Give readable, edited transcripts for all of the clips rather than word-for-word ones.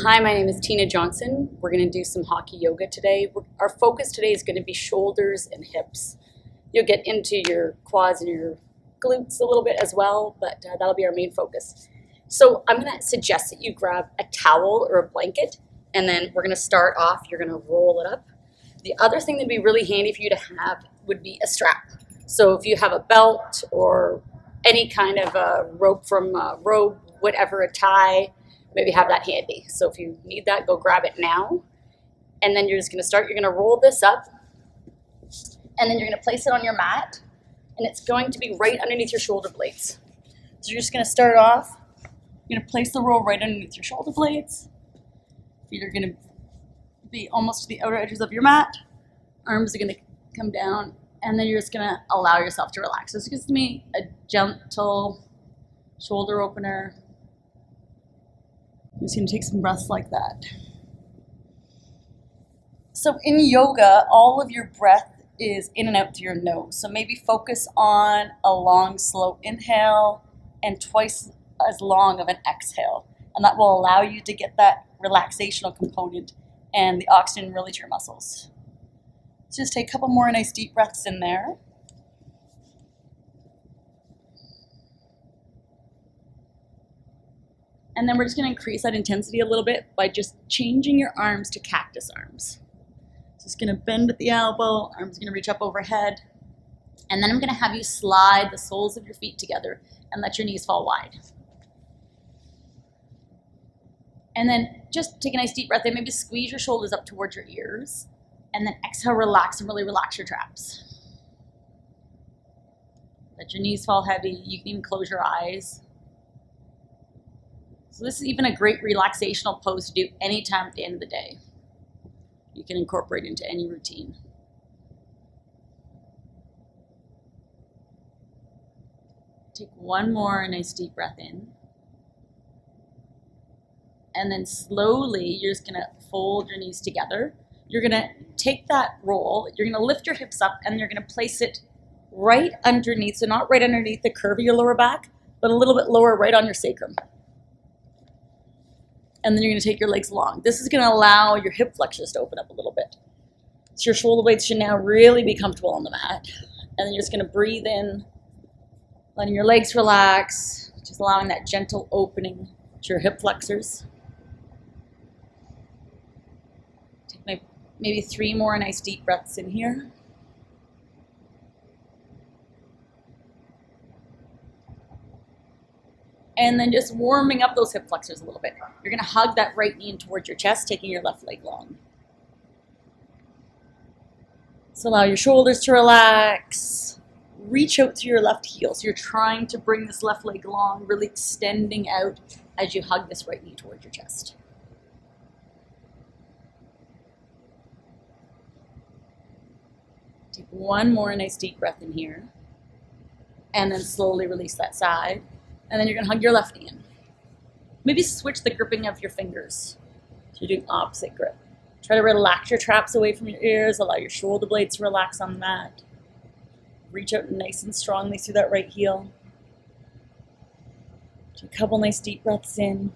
Hi, my name is Tina Johnson. We're going to do some hockey yoga today. Our focus today is going to be shoulders and hips. You'll get into your quads and your glutes a little bit as well, but that'll be our main focus. So I'm going to suggest that you grab a towel or a blanket, and then we're going to start off. You're going to roll it up. The other thing that would be really handy for you to have would be a strap. So if you have a belt or any kind of a rope from a robe, whatever, a tie, maybe have that handy. So if you need that, go grab it now. And then you're just going to start. You're going to roll this up, and then you're going to place it on your mat, and it's going to be right underneath your shoulder blades. So you're just going to start off. You're going to place the roll right underneath your shoulder blades. Feet are going to be almost to the outer edges of your mat. Arms are going to come down, and then you're just going to allow yourself to relax. So it's just going to be a gentle shoulder opener. I'm just going to take some breaths like that. So in yoga, all of your breath is in and out through your nose. So maybe focus on a long, slow inhale and twice as long of an exhale. And that will allow you to get that relaxational component and the oxygen really to your muscles. So just take a couple more nice deep breaths in there. And then we're just going to increase that intensity a little bit by just changing your arms to cactus arms. Just going to bend at the elbow, arms going to reach up overhead. And then I'm going to have you slide the soles of your feet together and let your knees fall wide. And then just take a nice deep breath in. Maybe squeeze your shoulders up towards your ears. And then exhale, relax, and really relax your traps. Let your knees fall heavy. You can even close your eyes. So this is even a great relaxational pose to do anytime at the end of the day. You can incorporate into any routine. Take one more nice deep breath in. And then slowly, you're just going to fold your knees together. You're going to take that roll, you're going to lift your hips up, and you're going to place it right underneath, so not right underneath the curve of your lower back, but a little bit lower right on your sacrum. And then you're going to take your legs long. This is going to allow your hip flexors to open up a little bit. So your shoulder blades should now really be comfortable on the mat. And then you're just going to breathe in, letting your legs relax, just allowing that gentle opening to your hip flexors. Take maybe 3 more nice deep breaths in here. And then just warming up those hip flexors a little bit. You're going to hug that right knee in towards your chest, taking your left leg long. So allow your shoulders to relax. Reach out through your left heel. So you're trying to bring this left leg long, really extending out as you hug this right knee towards your chest. Take one more nice deep breath in here. And then slowly release that side. And then you're going to hug your left knee in. Maybe switch the gripping of your fingers. So you're doing opposite grip. Try to relax your traps away from your ears. Allow your shoulder blades to relax on the mat. Reach out nice and strongly through that right heel. Take a couple nice deep breaths in.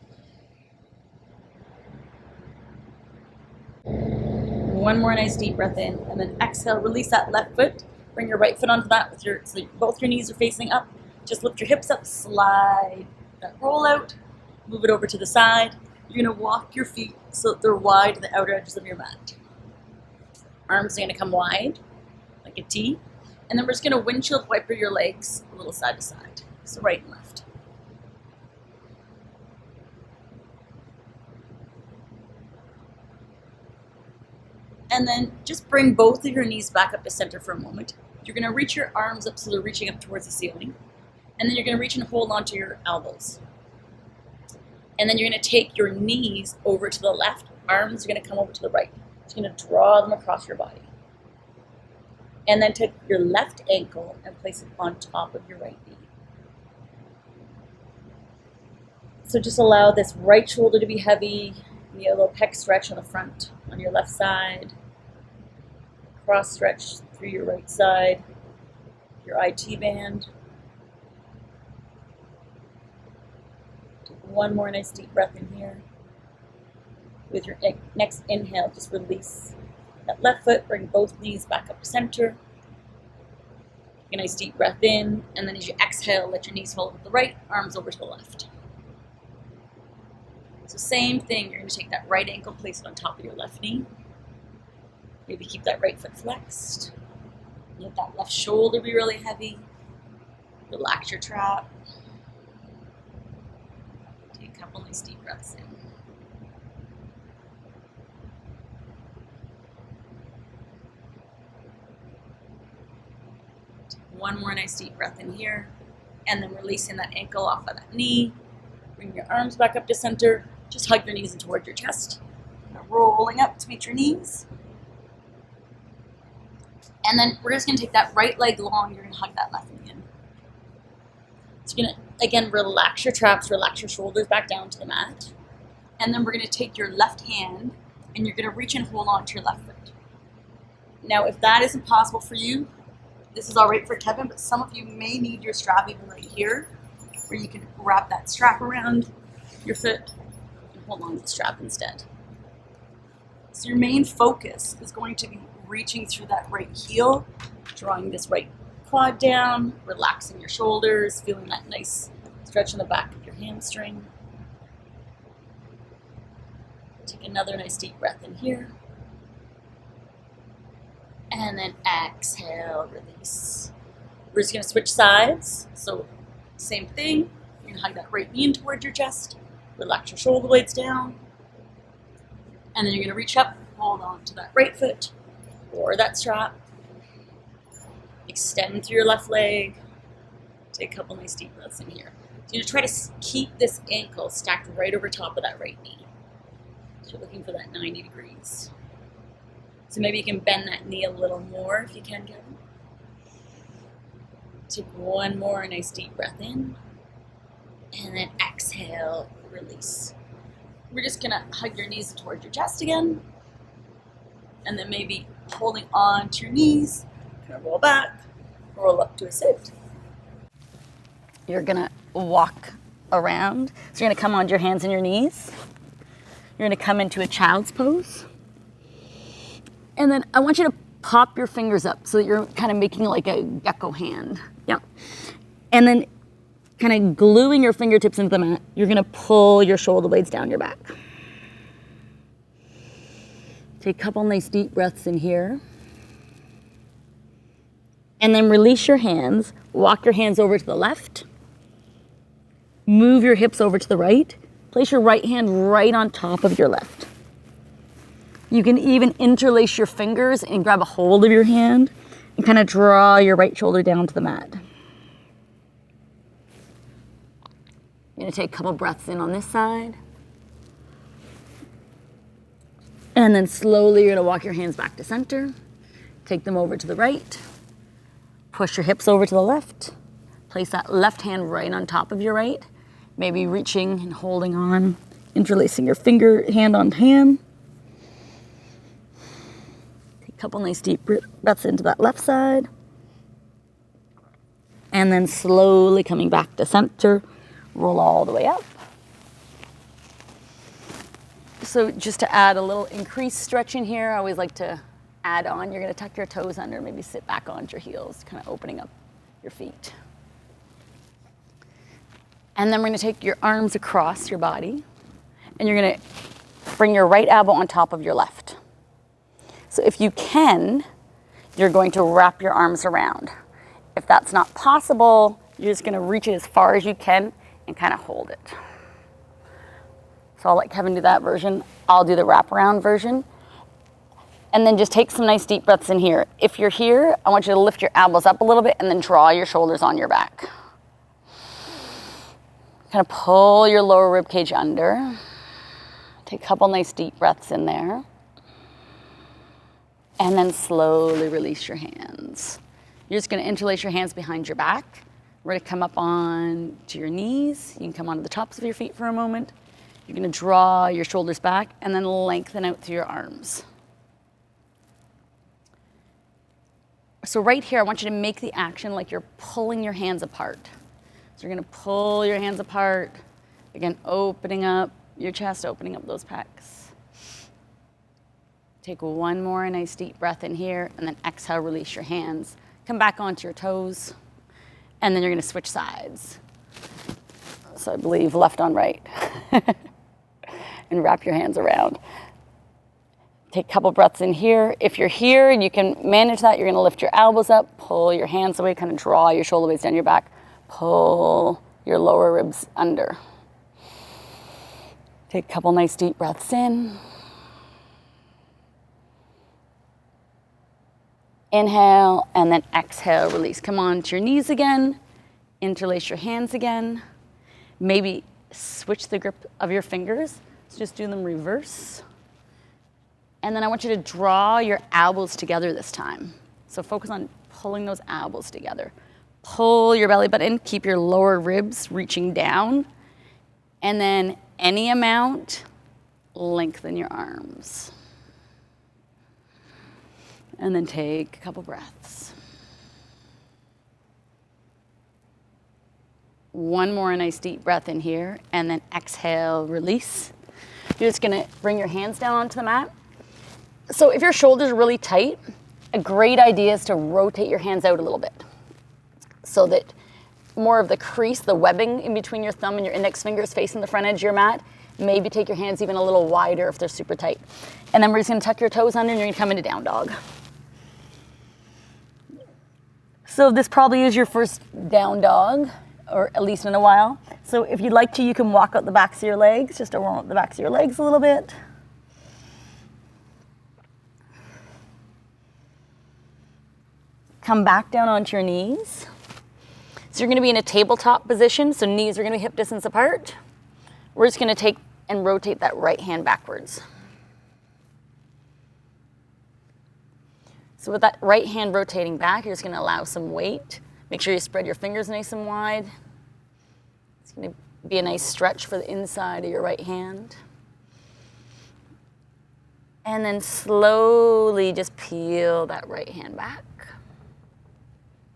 One more nice deep breath in. And then exhale, release that left foot. Bring your right foot onto that with so both your knees are facing up. Just lift your hips up, slide that roll out, move it over to the side. You're going to walk your feet so that they're wide to the outer edges of your mat. Arms are going to come wide, like a T. And then we're just going to windshield wiper your legs a little side to side, so right and left. And then just bring both of your knees back up to center for a moment. You're going to reach your arms up so they're reaching up towards the ceiling. And then you're going to reach and hold onto your elbows. And then you're going to take your knees over to the left. Arms are going to come over to the right. You're going to draw them across your body. And then take your left ankle and place it on top of your right knee. So just allow this right shoulder to be heavy. You have a little pec stretch on the front on your left side. Cross stretch through your right side. Your IT band. One more nice deep breath in here. With your next inhale, just release that left foot, bring both knees back up to center. Take a nice deep breath in, and then as you exhale, let your knees fall over to the right, arms over to the left. So same thing, you're going to take that right ankle, place it on top of your left knee. Maybe keep that right foot flexed. Let that left shoulder be really heavy. Relax your trap. Take a couple nice deep breaths in. Take one more nice deep breath in here. And then releasing that ankle off of that knee. Bring your arms back up to center. Just hug your knees in towards your chest. Rolling up to meet your knees. And then we're just going to take that right leg long. You're going to hug that left knee in. So you're going to, again, relax your traps, relax your shoulders back down to the mat. And then we're going to take your left hand and you're going to reach and hold on to your left foot. Now, if that isn't possible for you, this is all right for Kevin, but some of you may need your strap even right here, where you can wrap that strap around your foot and hold on to the strap instead. So your main focus is going to be reaching through that right heel, drawing this right quad down, relaxing your shoulders, feeling that nice stretch in the back of your hamstring. Take another nice deep breath in here. And then exhale, release. We're just going to switch sides. So same thing. You're going to hug that right knee in towards your chest. Relax your shoulder blades down. And then you're going to reach up, hold on to that right foot or that strap. Extend through your left leg. Take a couple nice deep breaths in here. So you're going to try to keep this ankle stacked right over top of that right knee. So you're looking for that 90 degrees. So maybe you can bend that knee a little more if you can, Kevin. Take one more nice deep breath in. And then exhale, release. We're just gonna hug your knees towards your chest again. And then maybe holding on to your knees, kind of roll back, roll up to a sit. You're gonna walk around. So you're gonna come onto your hands and your knees. You're gonna come into a child's pose. And then I want you to pop your fingers up so that you're kind of making like a gecko hand. Yeah. And then kind of gluing your fingertips into the mat, you're going to pull your shoulder blades down your back. Take a couple nice deep breaths in here. And then release your hands. Walk your hands over to the left. Move your hips over to the right. Place your right hand right on top of your left. You can even interlace your fingers and grab a hold of your hand and kind of draw your right shoulder down to the mat. You're going to take a couple breaths in on this side. And then slowly you're going to walk your hands back to center. Take them over to the right. Push your hips over to the left. Place that left hand right on top of your right. Maybe reaching and holding on, interlacing your hand on hand. Couple nice deep breaths into that left side. And then slowly coming back to center, roll all the way up. So just to add a little increased stretching here, I always like to add on, you're gonna tuck your toes under, maybe sit back onto your heels, kind of opening up your feet. And then we're gonna take your arms across your body, and you're gonna bring your right elbow on top of your left. So if you can, you're going to wrap your arms around. If that's not possible, you're just going to reach it as far as you can and kind of hold it. So I'll let Kevin do that version. I'll do the wraparound version. And then just take some nice deep breaths in here. If you're here, I want you to lift your elbows up a little bit and then draw your shoulders on your back. Kind of pull your lower rib cage under. Take a couple nice deep breaths in there. And then slowly release your hands. You're just going to interlace your hands behind your back. We're going to come up on to your knees. You can come onto the tops of your feet for a moment. You're going to draw your shoulders back and then lengthen out through your arms. So right here, I want you to make the action like you're pulling your hands apart. So you're going to pull your hands apart. Again, opening up your chest, opening up those pecs. Take one more nice deep breath in here, and then exhale, release your hands. Come back onto your toes, and then you're gonna switch sides. So I believe left on right. And wrap your hands around. Take a couple breaths in here. If you're here and you can manage that, you're gonna lift your elbows up, pull your hands away, kind of draw your shoulder blades down your back, pull your lower ribs under. Take a couple nice deep breaths in. Inhale, and then exhale, release. Come on to your knees again. Interlace your hands again. Maybe switch the grip of your fingers. So just do them reverse. And then I want you to draw your elbows together this time. So focus on pulling those elbows together. Pull your belly button, keep your lower ribs reaching down. And then any amount, lengthen your arms. And then take a couple breaths. One more nice deep breath in here, and then exhale, release. You're just gonna bring your hands down onto the mat. So if your shoulders are really tight, a great idea is to rotate your hands out a little bit so that more of the crease, the webbing in between your thumb and your index fingers facing the front edge of your mat. Maybe take your hands even a little wider if they're super tight. And then we're just gonna tuck your toes under and you're gonna come into down dog. So this probably is your first down dog, or at least in a while. So if you'd like to, you can walk out the backs of your legs, just to warm up the backs of your legs a little bit. Come back down onto your knees. So you're gonna be in a tabletop position, so knees are gonna be hip distance apart. We're just gonna take and rotate that right hand backwards. So with that right hand rotating back, you're just gonna allow some weight. Make sure you spread your fingers nice and wide. It's gonna be a nice stretch for the inside of your right hand. And then slowly just peel that right hand back.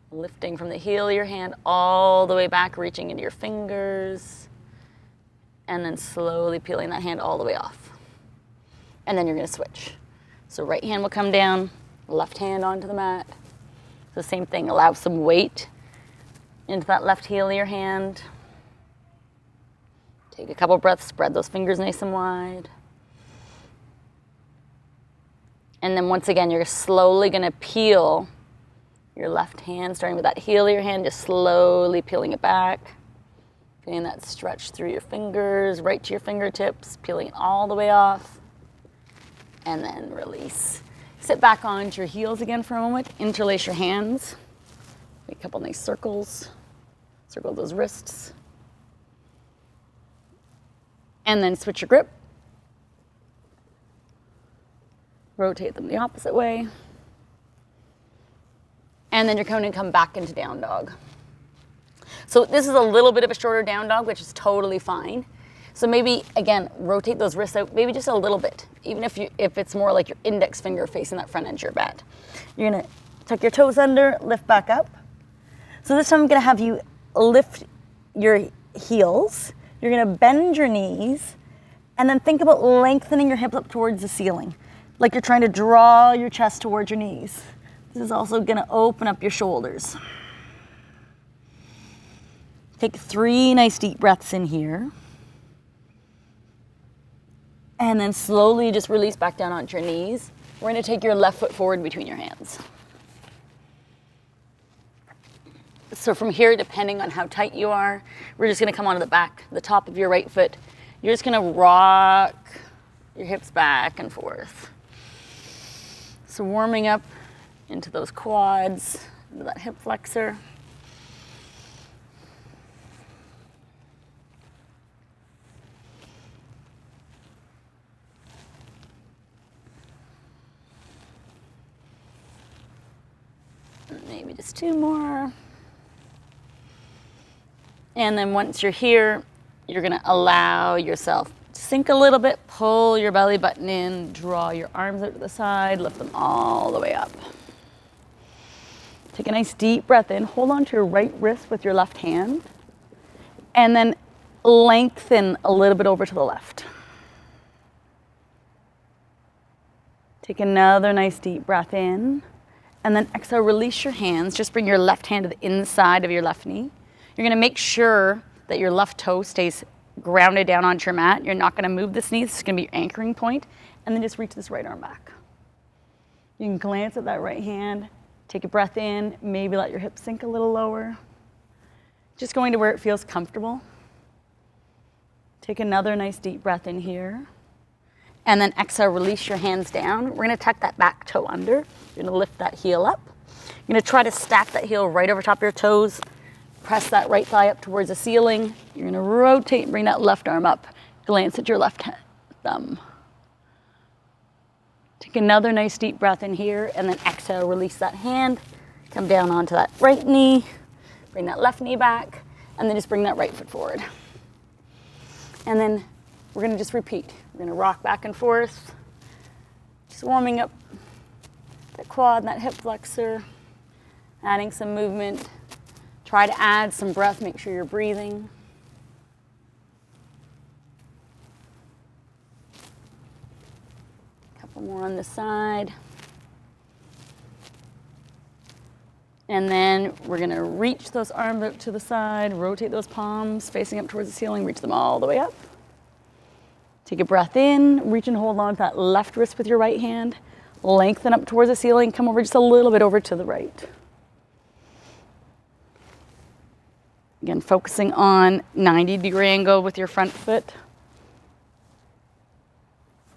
Lifting from the heel of your hand all the way back, reaching into your fingers. And then slowly peeling that hand all the way off. And then you're gonna switch. So right hand will come down, left hand onto the mat. So same thing, allow some weight into that left heel of your hand. Take a couple breaths, spread those fingers nice and wide. And then once again, you're slowly gonna peel your left hand, starting with that heel of your hand, just slowly peeling it back. Feeling that stretch through your fingers, right to your fingertips, peeling it all the way off. And then release. Sit back onto your heels again for a moment. Interlace your hands. Make a couple nice circles. Circle those wrists. And then switch your grip. Rotate them the opposite way. And then you're going to come back into down dog. So this is a little bit of a shorter down dog, which is totally fine. So maybe, again, rotate those wrists out, maybe just a little bit, even if it's more like your index finger facing that front edge of your mat. You're gonna tuck your toes under, lift back up. So this time I'm gonna have you lift your heels. You're gonna bend your knees, and then think about lengthening your hips up towards the ceiling, like you're trying to draw your chest towards your knees. This is also gonna open up your shoulders. Take 3 nice deep breaths in here. And then slowly just release back down onto your knees. We're gonna take your left foot forward between your hands. So from here, depending on how tight you are, we're just gonna come onto the back, the top of your right foot. You're just gonna rock your hips back and forth. So warming up into those quads, into that hip flexor. Maybe just 2 more. And then once you're here, you're gonna allow yourself to sink a little bit, pull your belly button in, draw your arms out to the side, lift them all the way up. Take a nice deep breath in, hold on to your right wrist with your left hand, and then lengthen a little bit over to the left. Take another nice deep breath in. And then exhale, release your hands. Just bring your left hand to the inside of your left knee. You're gonna make sure that your left toe stays grounded down onto your mat. You're not gonna move this knee. This is gonna be your anchoring point. And then just reach this right arm back. You can glance at that right hand. Take a breath in. Maybe let your hips sink a little lower. Just going to where it feels comfortable. Take another nice deep breath in here. And then exhale, release your hands down. We're gonna tuck that back toe under. You're gonna lift that heel up. You're gonna try to stack that heel right over top of your toes. Press that right thigh up towards the ceiling. You're gonna rotate and bring that left arm up. Glance at your left thumb. Take another nice deep breath in here, and then exhale, release that hand. Come down onto that right knee. Bring that left knee back, and then just bring that right foot forward. And then we're gonna just repeat. We're gonna rock back and forth, just warming up that quad and that hip flexor, adding some movement. Try to add some breath, make sure you're breathing. A couple more on this side. And then we're gonna reach those arms out to the side, rotate those palms, facing up towards the ceiling, reach them all the way up. Take a breath in, reach and hold on to that left wrist with your right hand. Lengthen up towards the ceiling, come over just a little bit over to the right. Again, focusing on 90-degree angle with your front foot.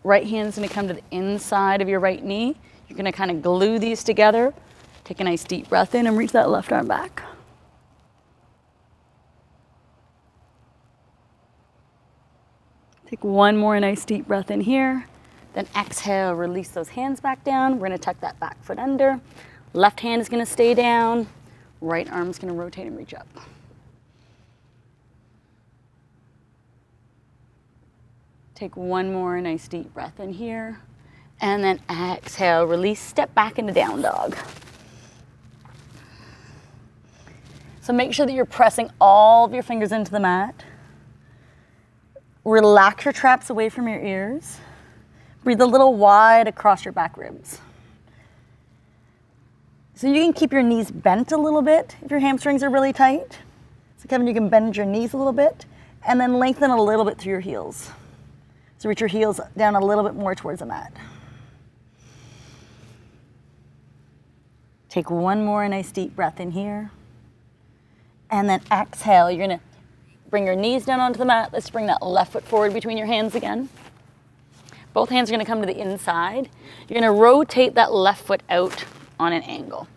Right hand's gonna come to the inside of your right knee. You're gonna kind of glue these together. Take a nice deep breath in and reach that left arm back. Take one more nice deep breath in here. Then exhale, release those hands back down. We're gonna tuck that back foot under. Left hand is gonna stay down. Right arm's gonna rotate and reach up. Take one more nice deep breath in here. And then exhale, release, step back into down dog. So make sure that you're pressing all of your fingers into the mat. Relax your traps away from your ears. Breathe a little wide across your back ribs. So you can keep your knees bent a little bit if your hamstrings are really tight. So Kevin, you can bend your knees a little bit and then lengthen a little bit through your heels. So reach your heels down a little bit more towards the mat. Take one more nice deep breath in here. And then exhale, you're gonna bring your knees down onto the mat. Let's bring that left foot forward between your hands again. Both hands are gonna come to the inside. You're gonna rotate that left foot out on an angle.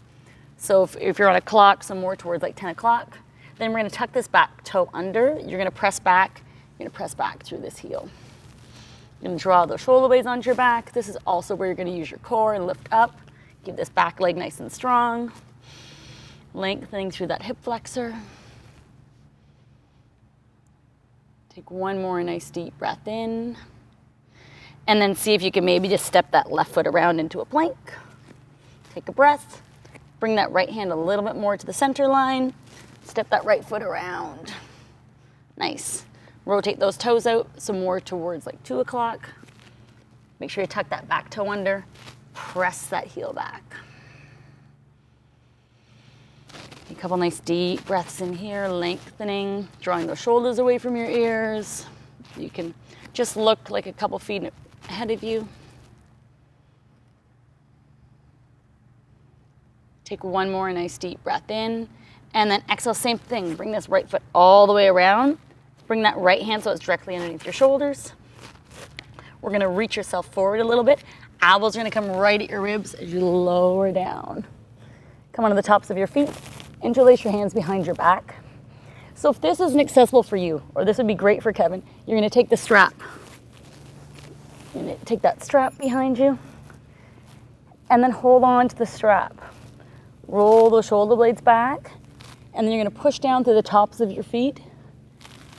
So if you're on a clock, so more towards like 10 o'clock, then we're gonna tuck this back toe under. You're gonna press back. You're gonna press back through this heel. You're gonna draw those shoulder blades onto your back. This is also where you're gonna use your core and lift up. Keep this back leg nice and strong. Lengthening through that hip flexor. Take one more nice deep breath in. And then see if you can maybe just step that left foot around into a plank. Take a breath. Bring that right hand a little bit more to the center line. Step that right foot around. Nice. Rotate those toes out, so more towards like 2 o'clock. Make sure you tuck that back toe under. Press that heel back. A couple nice deep breaths in here, lengthening, drawing those shoulders away from your ears. You can just look like a couple feet ahead of you. Take one more nice deep breath in, and then exhale, same thing. Bring this right foot all the way around. Bring that right hand so it's directly underneath your shoulders. We're gonna reach yourself forward a little bit. Elbows are gonna come right at your ribs as you lower down. Come onto the tops of your feet. Interlace your hands behind your back. So if this isn't accessible for you, or this would be great for Kevin, you're gonna take the strap. You're gonna take that strap behind you, and then hold on to the strap. Roll those shoulder blades back, and then you're gonna push down through the tops of your feet,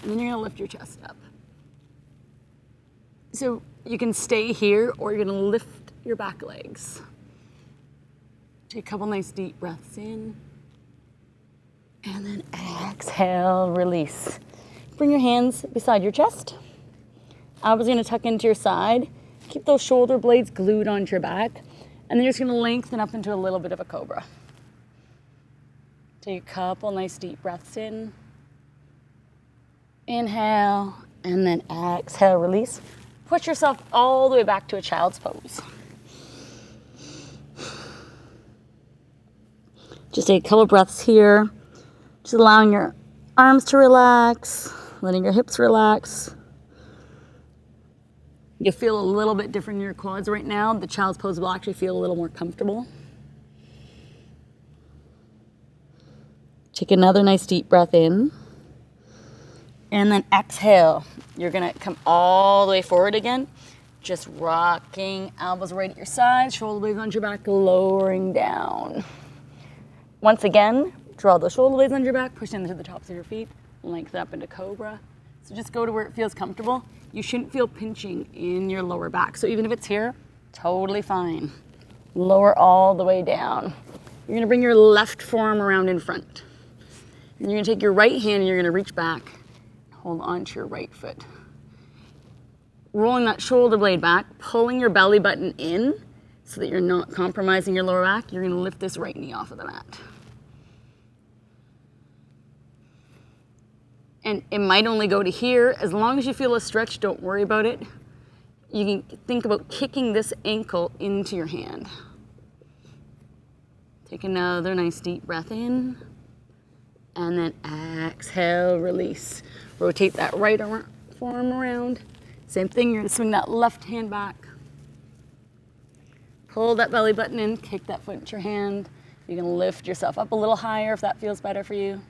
and then you're gonna lift your chest up. So you can stay here, or you're gonna lift your back legs. Take a couple nice deep breaths in. And then exhale, release. Bring your hands beside your chest. Elbows are gonna tuck into your side. Keep those shoulder blades glued onto your back. And then you're just gonna lengthen up into a little bit of a cobra. Take a couple nice deep breaths in. Inhale, and then exhale, release. Push yourself all the way back to a child's pose. Just take a couple breaths here. Just allowing your arms to relax, letting your hips relax. You feel a little bit different in your quads right now. The child's pose will actually feel a little more comfortable. Take another nice deep breath in. And then exhale. You're gonna come all the way forward again. Just rocking, elbows right at your sides, shoulder blades on your back, lowering down. Once again, draw the shoulder blades on your back, push into the tops of your feet, lengthen up into cobra. So just go to where it feels comfortable. You shouldn't feel pinching in your lower back. So even if it's here, totally fine. Lower all the way down. You're gonna bring your left forearm around in front. And you're gonna take your right hand and you're gonna reach back. Hold on to your right foot. Rolling that shoulder blade back, pulling your belly button in so that you're not compromising your lower back. You're gonna lift this right knee off of the mat. And it might only go to here. As long as you feel a stretch, don't worry about it. You can think about kicking this ankle into your hand. Take another nice deep breath in. And then exhale, release. Rotate that right forearm around. Same thing, you're gonna swing that left hand back. Pull that belly button in, kick that foot into your hand. You can lift yourself up a little higher if that feels better for you,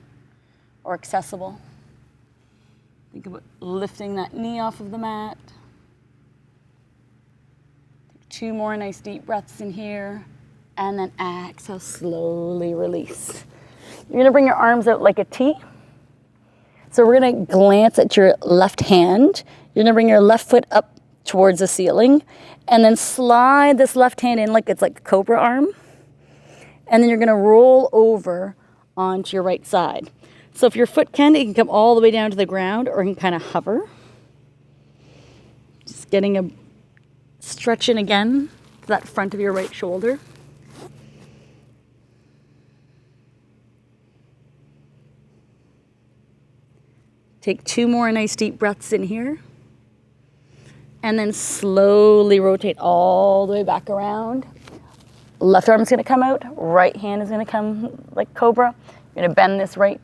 or accessible. Think about lifting that knee off of the mat. Take 2 more nice deep breaths in here, and then exhale, slowly release. You're gonna bring your arms out like a T. So we're gonna glance at your left hand. You're gonna bring your left foot up towards the ceiling, and then slide this left hand in like it's like a cobra arm. And then you're gonna roll over onto your right side. So if your foot it can come all the way down to the ground, or it can kind of hover. Just getting a stretch in again to that front of your right shoulder. Take 2 more nice deep breaths in here. And then slowly rotate all the way back around. Left arm's gonna come out, right hand is gonna come like cobra. You're gonna bend this right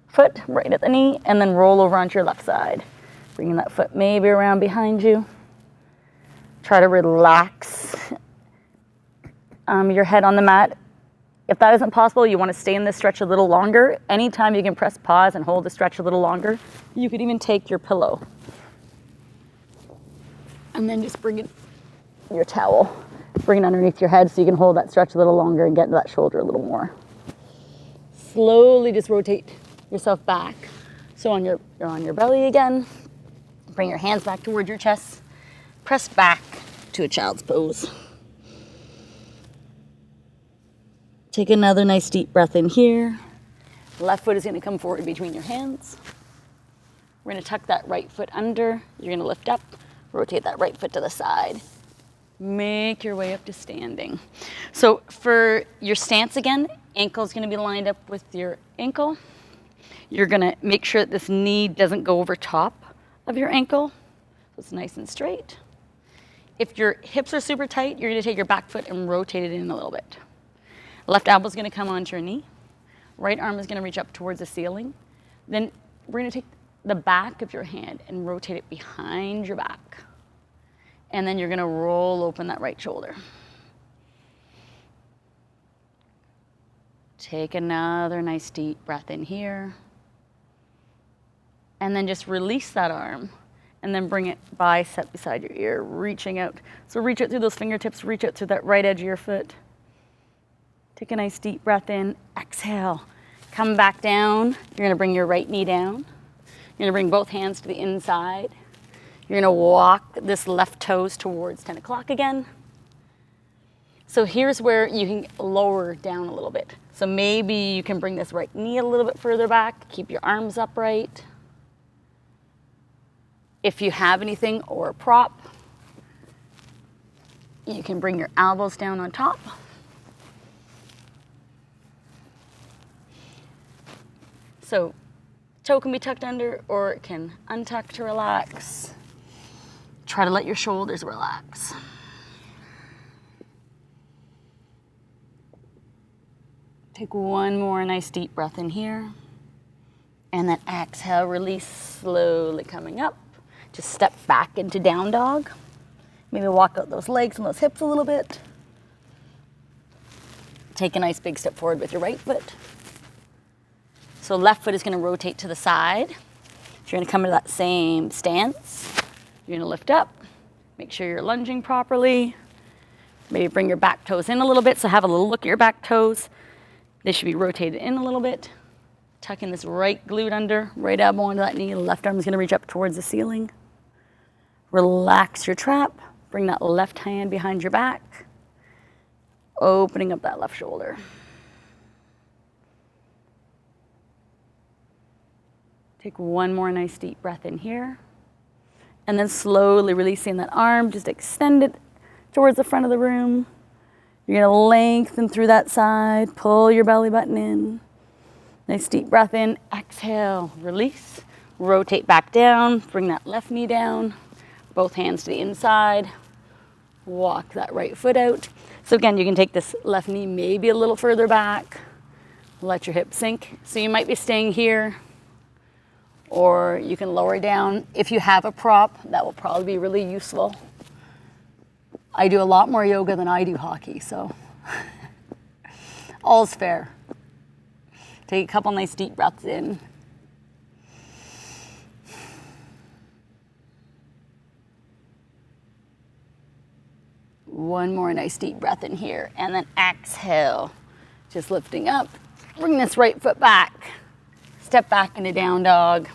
foot right at the knee and then roll over onto your left side. Bringing that foot maybe around behind you. Try to relax your head on the mat. If that isn't possible, you want to stay in this stretch a little longer. Anytime you can press pause and hold the stretch a little longer, you could even take your pillow and then just bring it, your towel, bring it underneath your head so you can hold that stretch a little longer and get into that shoulder a little more. Slowly just rotate yourself back. So you're on your belly again. Bring your hands back towards your chest. Press back to a child's pose. Take another nice deep breath in here. Left foot is going to come forward between your hands. We're going to tuck that right foot under. You're going to lift up, rotate that right foot to the side. Make your way up to standing. So for your stance again, ankle's going to be lined up with your ankle. You're going to make sure that this knee doesn't go over top of your ankle. So it's nice and straight. If your hips are super tight, you're going to take your back foot and rotate it in a little bit. Left elbow is going to come onto your knee. Right arm is going to reach up towards the ceiling. Then we're going to take the back of your hand and rotate it behind your back. And then you're going to roll open that right shoulder. Take another nice deep breath in here. And then just release that arm. And then bring it bicep beside your ear, reaching out. So reach out through those fingertips, reach out through that right edge of your foot. Take a nice deep breath in, exhale. Come back down. You're gonna bring your right knee down. You're gonna bring both hands to the inside. You're gonna walk this left toes towards 10 o'clock again. So here's where you can lower down a little bit. So maybe you can bring this right knee a little bit further back, keep your arms upright. If you have anything or a prop, You can bring your elbows down on top. So toe can be tucked under or it can untuck to relax. Try to let your shoulders relax. Take one more nice deep breath in here. And then exhale, release, slowly coming up. Just step back into down dog. Maybe walk out those legs and those hips a little bit. Take a nice big step forward with your right foot. So left foot is going to rotate to the side. You're going to come to that same stance. You're going to lift up. Make sure you're lunging properly. Maybe bring your back toes in a little bit. So have a little look at your back toes. They should be rotated in a little bit. Tucking this right glute under, right elbow onto that knee. Left arm is going to reach up towards the ceiling. Relax your trap. Bring that left hand behind your back. Opening up that left shoulder. Take one more nice deep breath in here. And then slowly releasing that arm, just extend it towards the front of the room. You're going to lengthen through that side, pull your belly button in. Nice deep breath in, exhale, release. Rotate back down, bring that left knee down, both hands to the inside. Walk that right foot out. So again, you can take this left knee maybe a little further back. Let your hips sink. So you might be staying here, or you can lower down. If you have a prop, that will probably be really useful. I do a lot more yoga than I do hockey, so all's fair. Take a couple nice deep breaths in. One more nice deep breath in here, and then exhale. Just lifting up. Bring this right foot back. Step back into down dog.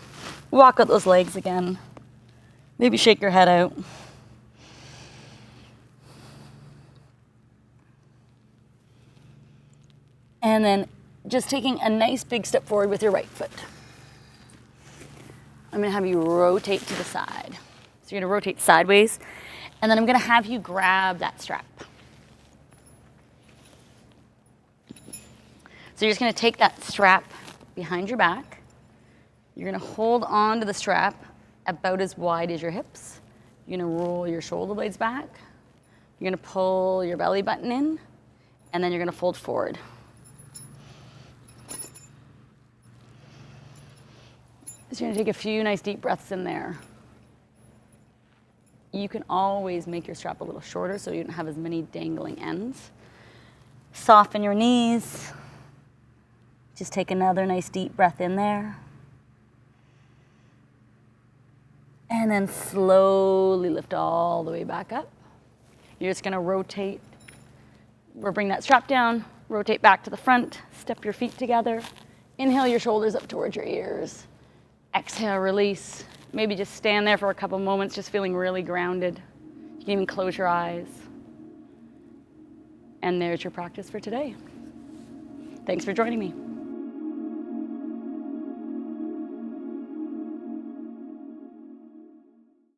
Walk out those legs again. Maybe shake your head out. And then just taking a nice big step forward with your right foot. I'm gonna have you rotate to the side. So you're gonna rotate sideways, and then I'm gonna have you grab that strap. So you're just gonna take that strap behind your back. You're gonna hold on to the strap about as wide as your hips. You're gonna roll your shoulder blades back. You're gonna pull your belly button in, and then you're gonna fold forward. So you're gonna take a few nice deep breaths in there. You can always make your strap a little shorter so you don't have as many dangling ends. Soften your knees. Just take another nice deep breath in there. And then slowly lift all the way back up. You're just gonna rotate, or bring that strap down, rotate back to the front, step your feet together. Inhale your shoulders up towards your ears. Exhale, release. Maybe just stand there for a couple moments, just feeling really grounded. You can even close your eyes. And there's your practice for today. Thanks for joining me.